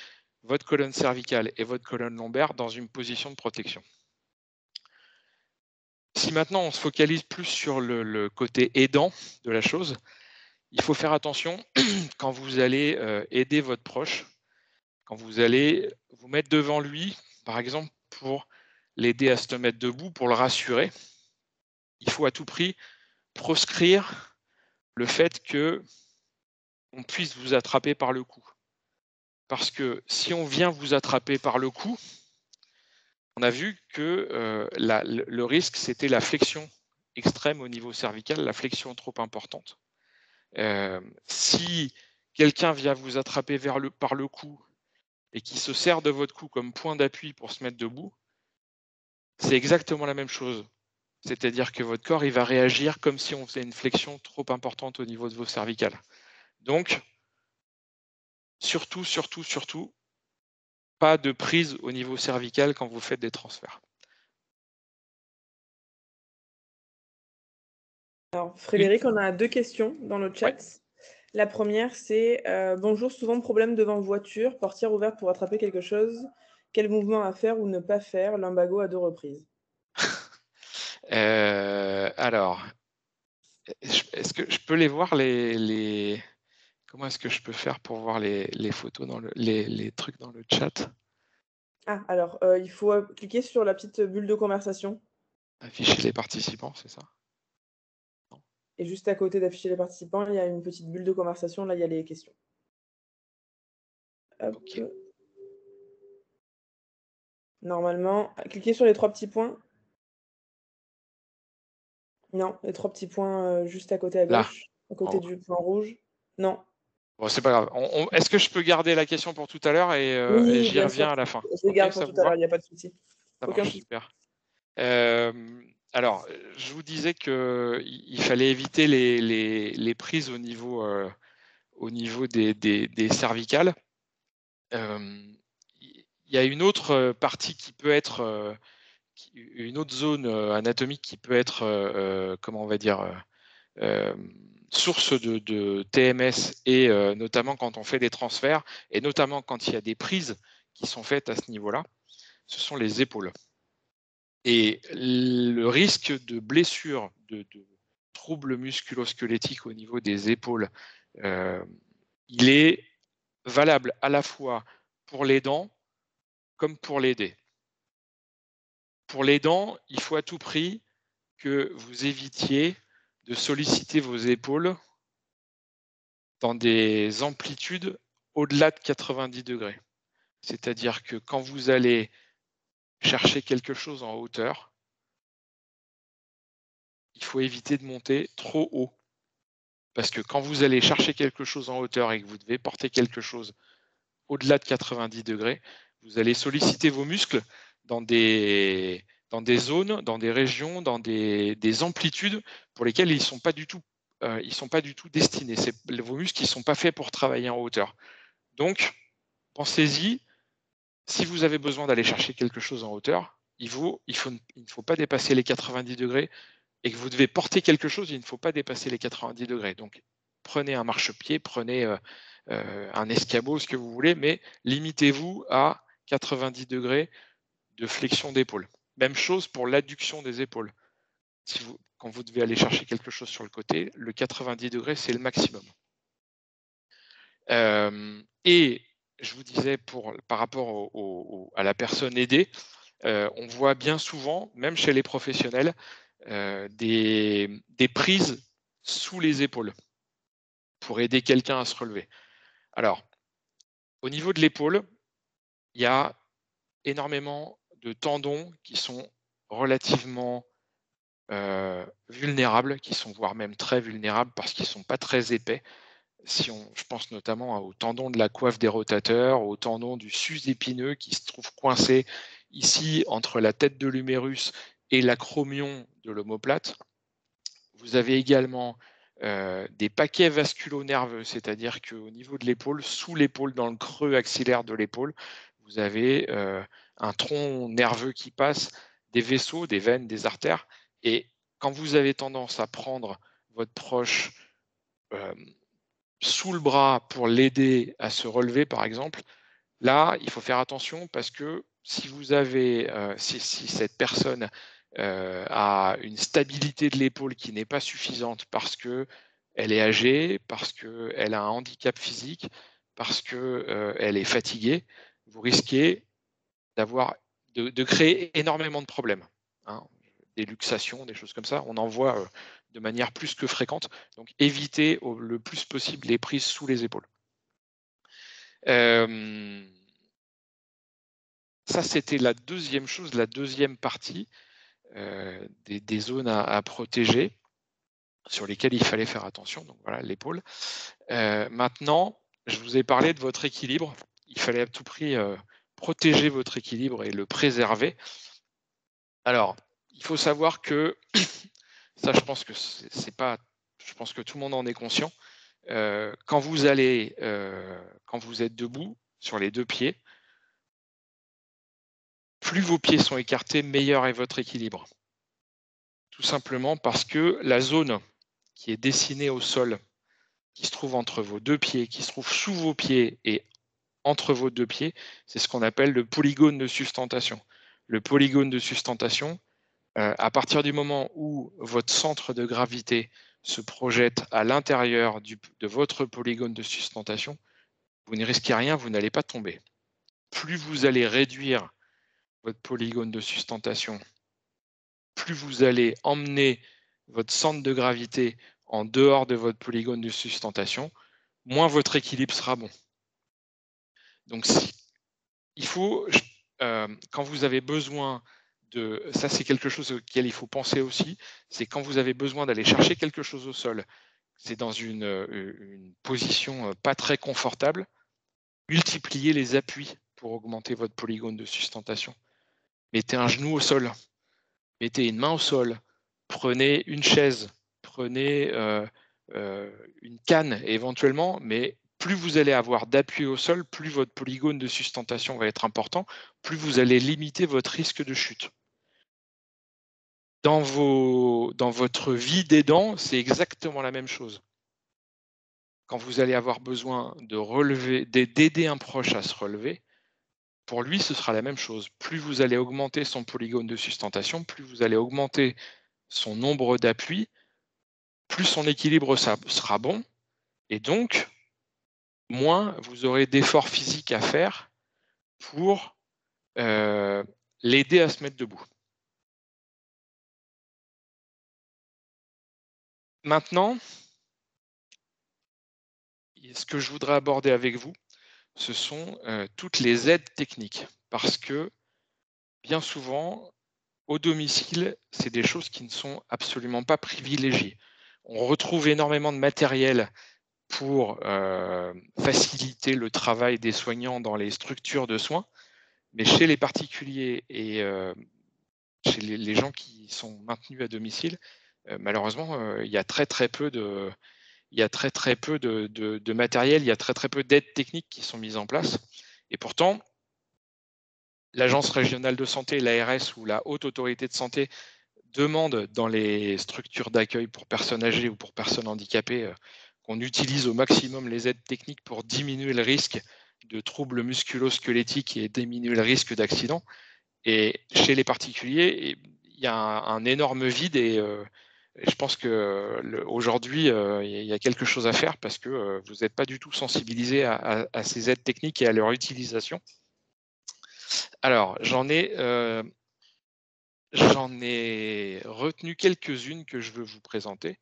votre colonne cervicale et votre colonne lombaire dans une position de protection. Si maintenant on se focalise plus sur le côté aidant de la chose, il faut faire attention quand vous allez aider votre proche, quand vous allez vous mettre devant lui, par exemple pour l'aider à se mettre debout, pour le rassurer, il faut à tout prix proscrire le fait qu'on puisse vous attraper par le cou. Parce que si on vient vous attraper par le cou, on a vu que le risque, c'était la flexion extrême au niveau cervical, la flexion trop importante. Si quelqu'un vient vous attraper par le cou et qui se sert de votre cou comme point d'appui pour se mettre debout, c'est exactement la même chose. C'est-à-dire que votre corps, il va réagir comme si on faisait une flexion trop importante au niveau de vos cervicales. Donc, surtout, pas de prise au niveau cervical quand vous faites des transferts. Alors, Frédéric, on a 2 questions dans le chat. Ouais. La première, c'est bonjour, souvent problème devant voiture, portière ouverte pour attraper quelque chose. Quel mouvement à faire ou ne pas faire? Lumbago à 2 reprises. Alors, est-ce que je peux les voir les... Comment est-ce que je peux faire pour voir les photos, les trucs dans le chat? Ah, alors, il faut cliquer sur la petite bulle de conversation. Afficher les participants, c'est ça? Non. Et juste à côté d'afficher les participants, il y a une petite bulle de conversation. Là, il y a les questions. Hop. Okay. Normalement, cliquez sur les 3 petits points. Non, les 3 petits points juste à côté à gauche, là, à côté du point rouge. Non. Bon, c'est pas grave. Est-ce que je peux garder la question pour tout à l'heure et j'y reviens à la fin? Je les garde pour tout à l'heure, il n'y a pas de souci. Ça marche, super. Alors, je vous disais qu'il fallait éviter les prises au niveau des cervicales. Il y a une autre partie qui peut être, une autre zone anatomique qui peut être, comment on va dire, source de TMS et notamment quand on fait des transferts et notamment quand il y a des prises qui sont faites à ce niveau-là, ce sont les épaules. Et le risque de blessure, trouble musculo-squelettique au niveau des épaules, il est valable à la fois pour les dents comme pour les dés. Pour les dents, il faut à tout prix que vous évitiez de solliciter vos épaules dans des amplitudes au-delà de 90 degrés. C'est-à-dire que quand vous allez chercher quelque chose en hauteur, il faut éviter de monter trop haut. Parce que quand vous allez chercher quelque chose en hauteur et que vous devez porter quelque chose au-delà de 90 degrés, vous allez solliciter vos muscles dans des zones, dans des régions, dans des amplitudes pour lesquelles ils ne sont pas du tout destinés. Vos muscles ne sont pas faits pour travailler en hauteur. Donc, pensez-y, si vous avez besoin d'aller chercher quelque chose en hauteur, il ne faut pas dépasser les 90 degrés, et que vous devez porter quelque chose, il ne faut pas dépasser les 90 degrés. Donc, prenez un marchepied, prenez un escabeau, ce que vous voulez, mais limitez-vous à 90 degrés de flexion d'épaule. Même chose pour l'adduction des épaules. Quand vous devez aller chercher quelque chose sur le côté, le 90 degrés, c'est le maximum. Et je vous disais, par rapport à la personne aidée, on voit bien souvent, même chez les professionnels, des prises sous les épaules pour aider quelqu'un à se relever. Alors, au niveau de l'épaule, il y a énormément de tendons qui sont relativement vulnérables, qui sont voire même très vulnérables parce qu'ils ne sont pas très épais. Je pense notamment aux tendons de la coiffe des rotateurs, aux tendons du sus épineux qui se trouvent coincés ici entre la tête de l'humérus et l'acromion de l'omoplate. Vous avez également des paquets vasculo-nerveux, c'est-à-dire qu'au niveau de l'épaule, sous l'épaule, dans le creux axillaire de l'épaule, vous avez un tronc nerveux qui passe, des vaisseaux, des veines, des artères. Et quand vous avez tendance à prendre votre proche sous le bras pour l'aider à se relever, par exemple, là, il faut faire attention parce que si cette personne a une stabilité de l'épaule qui n'est pas suffisante parce qu'elle est âgée, parce qu'elle a un handicap physique, parce qu'elle est fatiguée, vous risquez de créer énormément de problèmes, hein, des luxations, des choses comme ça. On en voit de manière plus que fréquente. Donc, évitez le plus possible les prises sous les épaules. Ça, c'était la deuxième chose, la deuxième partie des zones à protéger sur lesquelles il fallait faire attention. Donc voilà, l'épaule. Maintenant, je vous ai parlé de votre équilibre. Il fallait à tout prix protéger votre équilibre et le préserver. Alors, il faut savoir que ça, je pense que je pense que tout le monde en est conscient. Quand vous êtes debout sur les deux pieds, plus vos pieds sont écartés, meilleur est votre équilibre. Tout simplement parce que la zone qui est dessinée au sol, qui se trouve entre vos deux pieds, qui se trouve sous vos pieds et entre vos deux pieds, c'est ce qu'on appelle le polygone de sustentation. Le polygone de sustentation, à partir du moment où votre centre de gravité se projette à l'intérieur de votre polygone de sustentation, vous ne risquez rien, vous n'allez pas tomber. Plus vous allez réduire votre polygone de sustentation, plus vous allez emmener votre centre de gravité en dehors de votre polygone de sustentation, moins votre équilibre sera bon. Donc, il faut, quand vous avez besoin ça c'est quelque chose auquel il faut penser aussi, c'est quand vous avez besoin d'aller chercher quelque chose au sol, c'est dans une position pas très confortable, multipliez les appuis pour augmenter votre polygone de sustentation. Mettez un genou au sol, mettez une main au sol, prenez une chaise, prenez une canne éventuellement, mais plus vous allez avoir d'appui au sol, plus votre polygone de sustentation va être important, plus vous allez limiter votre risque de chute. Dans votre vie d'aidant, c'est exactement la même chose. Quand vous allez avoir besoin d'aider un proche à se relever, pour lui, ce sera la même chose. Plus vous allez augmenter son polygone de sustentation, plus vous allez augmenter son nombre d'appuis, plus son équilibre sera bon, et donc moins vous aurez d'efforts physiques à faire pour l'aider à se mettre debout. Maintenant, ce que je voudrais aborder avec vous, ce sont toutes les aides techniques, parce que bien souvent, au domicile, c'est des choses qui ne sont absolument pas privilégiées. On retrouve énormément de matériel pour faciliter le travail des soignants dans les structures de soins, mais chez les particuliers et chez les gens qui sont maintenus à domicile, malheureusement, il y a très peu de matériel, il y a très peu d'aides techniques qui sont mises en place. Et pourtant, l'Agence régionale de santé, l'ARS ou la Haute Autorité de santé demande dans les structures d'accueil pour personnes âgées ou pour personnes handicapées qu'on utilise au maximum les aides techniques pour diminuer le risque de troubles musculo-squelettiques et diminuer le risque d'accident. Et chez les particuliers, il y a un énorme vide et je pense qu'aujourd'hui, il y a quelque chose à faire parce que vous n'êtes pas du tout sensibilisé à ces aides techniques et à leur utilisation. Alors, j'en ai retenu quelques-unes que je veux vous présenter.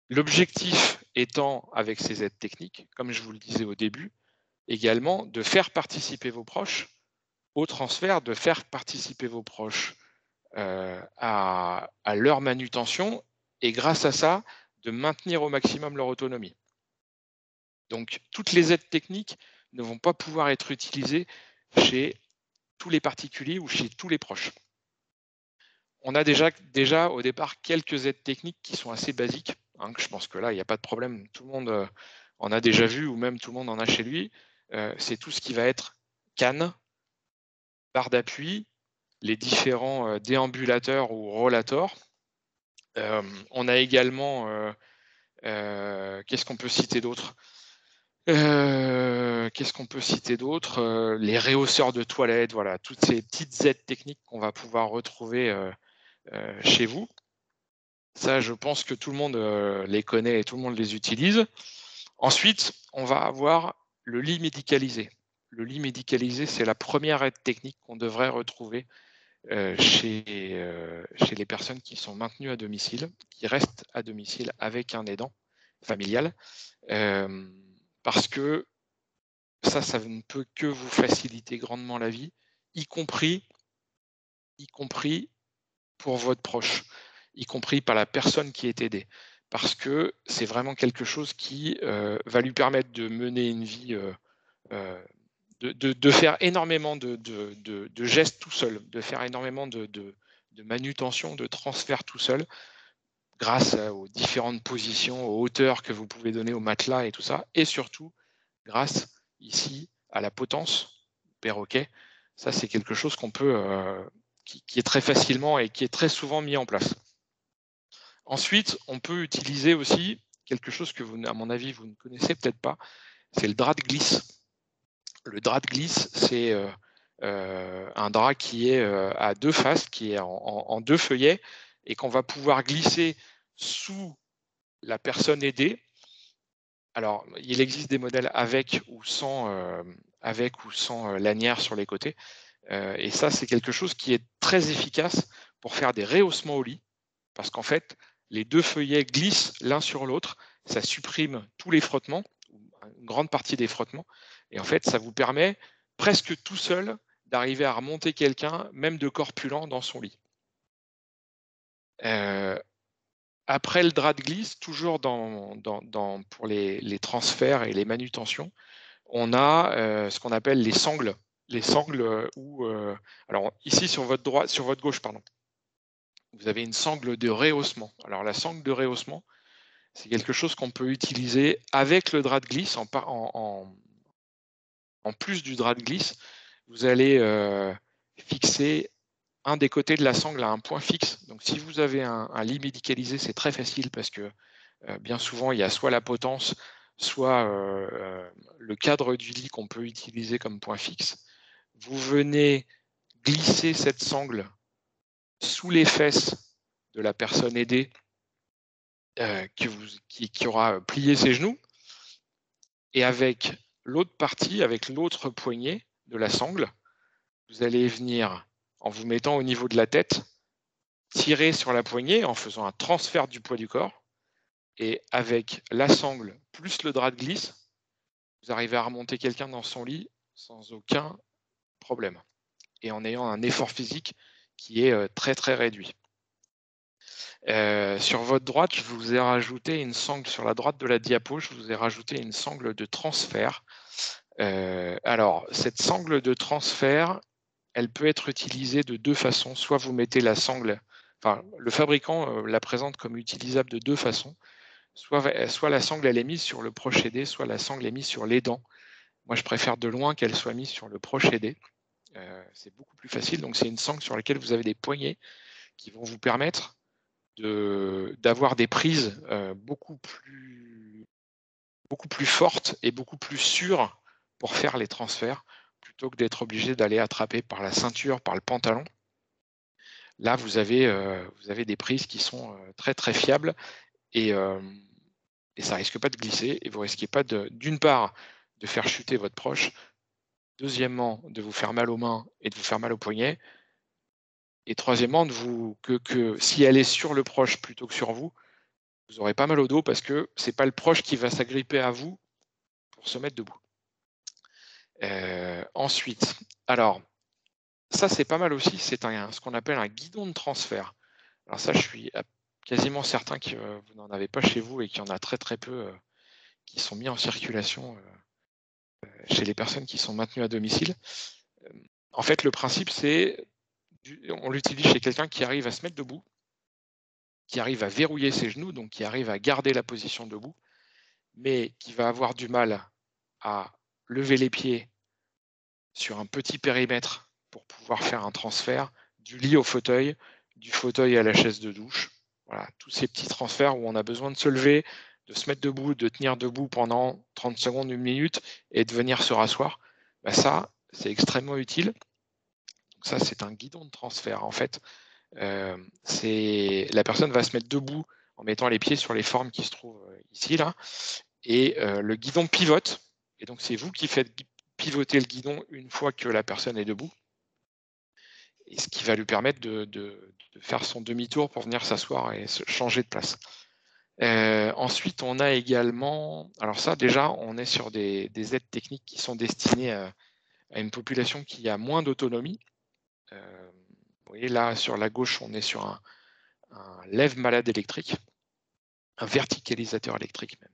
L'objectif étant, avec ces aides techniques, comme je vous le disais au début, également de faire participer vos proches au transfert, de faire participer vos proches à leur manutention et grâce à ça, de maintenir au maximum leur autonomie. Donc, toutes les aides techniques ne vont pas pouvoir être utilisées chez tous les particuliers ou chez tous les proches. On a déjà au départ quelques aides techniques qui sont assez basiques. Hein, je pense que là, il n'y a pas de problème. Tout le monde en a déjà vu ou même tout le monde en a chez lui. C'est tout ce qui va être canne, barre d'appui, les différents déambulateurs ou rollators. On a également, qu'est-ce qu'on peut citer d'autre ? Les réhausseurs de toilettes, voilà, toutes ces petites aides techniques qu'on va pouvoir retrouver chez vous. Ça, je pense que tout le monde les connaît et tout le monde les utilise. Ensuite, on va avoir le lit médicalisé. Le lit médicalisé, c'est la première aide technique qu'on devrait retrouver chez les personnes qui sont maintenues à domicile, qui restent à domicile avec un aidant familial, parce que ça ne peut que vous faciliter grandement la vie, y compris pour votre proche, y compris par la personne qui est aidée, parce que c'est vraiment quelque chose qui va lui permettre de mener une vie, de faire énormément de gestes tout seul, de faire énormément de manutention, de transfert tout seul, grâce aux différentes positions, aux hauteurs que vous pouvez donner au matelas et tout ça, et surtout grâce ici à la potence perroquet. Ça, c'est quelque chose qu'on peut, qui est très facilement et qui est très souvent mis en place. Ensuite, on peut utiliser aussi quelque chose que vous, à mon avis, vous ne connaissez peut-être pas, c'est le drap de glisse. Le drap de glisse, c'est un drap qui est à deux faces, qui est en deux feuillets, et qu'on va pouvoir glisser sous la personne aidée. Alors, il existe des modèles avec ou sans lanière sur les côtés. Et ça, c'est quelque chose qui est très efficace pour faire des rehaussements au lit, parce qu'en fait, les deux feuillets glissent l'un sur l'autre, ça supprime tous les frottements, une grande partie des frottements, et en fait, ça vous permet presque tout seul d'arriver à remonter quelqu'un, même de corpulent, dans son lit. Après le drap de glisse, toujours pour les transferts et les manutentions, on a ce qu'on appelle les sangles. Les sangles alors ici sur votre gauche, pardon, vous avez une sangle de rehaussement. Alors la sangle de rehaussement, c'est quelque chose qu'on peut utiliser avec le drap de glisse. En plus du drap de glisse, vous allez fixer un des côtés de la sangle à un point fixe. Donc si vous avez un lit médicalisé, c'est très facile parce que bien souvent, il y a soit la potence, soit le cadre du lit qu'on peut utiliser comme point fixe. Vous venez glisser cette sangle sous les fesses de la personne aidée qui aura plié ses genoux, et avec l'autre partie, avec l'autre poignet de la sangle, vous allez venir, en vous mettant au niveau de la tête, tirer sur la poignée en faisant un transfert du poids du corps, et avec la sangle plus le drap de glisse, vous arrivez à remonter quelqu'un dans son lit sans aucun problème, et en ayant un effort physique qui est très très réduit. Sur votre droite, je vous ai rajouté une sangle sur la droite de la diapo, je vous ai rajouté une sangle de transfert. Alors, cette sangle de transfert, elle peut être utilisée de deux façons. Soit vous mettez la sangle, enfin, le fabricant la présente comme utilisable de deux façons. Soit la sangle elle est mise sur le procédé, soit la sangle est mise sur les dents. Moi, je préfère de loin qu'elle soit mise sur le procédé. C'est beaucoup plus facile. Donc, c'est une sangle sur laquelle vous avez des poignées qui vont vous permettre d'avoir des prises beaucoup plus fortes et beaucoup plus sûres pour faire les transferts, plutôt que d'être obligé d'aller attraper par la ceinture, par le pantalon. Là, vous avez des prises qui sont très très fiables, et ça risque pas de glisser, et vous risquez pas d'une part de faire chuter votre proche, deuxièmement de vous faire mal aux mains et de vous faire mal aux poignets, et troisièmement que si elle est sur le proche plutôt que sur vous, vous n'aurez pas mal au dos, parce que c'est pas le proche qui va s'agripper à vous pour se mettre debout. Ensuite, alors ça c'est pas mal aussi, c'est ce qu'on appelle un guidon de transfert. Alors ça, je suis quasiment certain que vous n'en avez pas chez vous, et qu'il y en a très très peu qui sont mis en circulation chez les personnes qui sont maintenues à domicile. En fait, le principe, c'est on l'utilise chez quelqu'un qui arrive à se mettre debout, qui arrive à verrouiller ses genoux, donc qui arrive à garder la position debout, mais qui va avoir du mal à lever les pieds sur un petit périmètre pour pouvoir faire un transfert du lit au fauteuil, du fauteuil à la chaise de douche. Voilà, tous ces petits transferts où on a besoin de se lever, de se mettre debout, de tenir debout pendant 30 secondes, une minute, et de venir se rasseoir. Ben ça, c'est extrêmement utile. Donc ça, c'est un guidon de transfert. En fait, la personne va se mettre debout en mettant les pieds sur les formes qui se trouvent ici, là, et le guidon pivote, et donc c'est vous qui faites pivoter le guidon une fois que la personne est debout, et ce qui va lui permettre de faire son demi-tour pour venir s'asseoir et se changer de place. Ensuite, on a également, alors ça déjà, on est sur des aides techniques qui sont destinées à une population qui a moins d'autonomie. Vous voyez là, sur la gauche, on est sur un lève-malade électrique, un verticalisateur électrique même.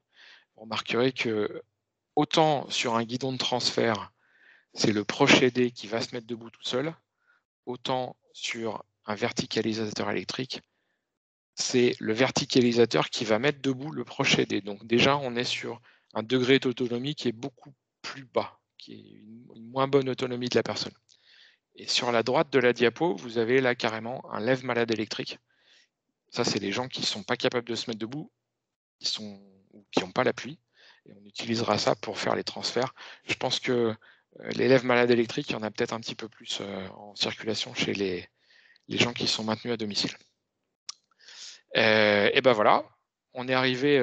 Vous remarquerez que autant sur un guidon de transfert, c'est le proche aidé qui va se mettre debout tout seul, autant sur un verticalisateur électrique, c'est le verticalisateur qui va mettre debout le proche aidé. Donc déjà, on est sur un degré d'autonomie qui est beaucoup plus bas, qui est une moins bonne autonomie de la personne. Et sur la droite de la diapo, vous avez là carrément un lève-malade électrique. Ça, c'est les gens qui ne sont pas capables de se mettre debout, ou qui n'ont pas l'appui. Et on utilisera ça pour faire les transferts. Je pense que les lève-malades électriques, il y en a peut-être un petit peu plus en circulation chez les gens qui sont maintenus à domicile. Et ben voilà, on est arrivé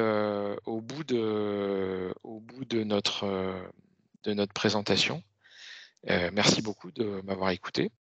au bout de notre présentation. Merci beaucoup de m'avoir écouté.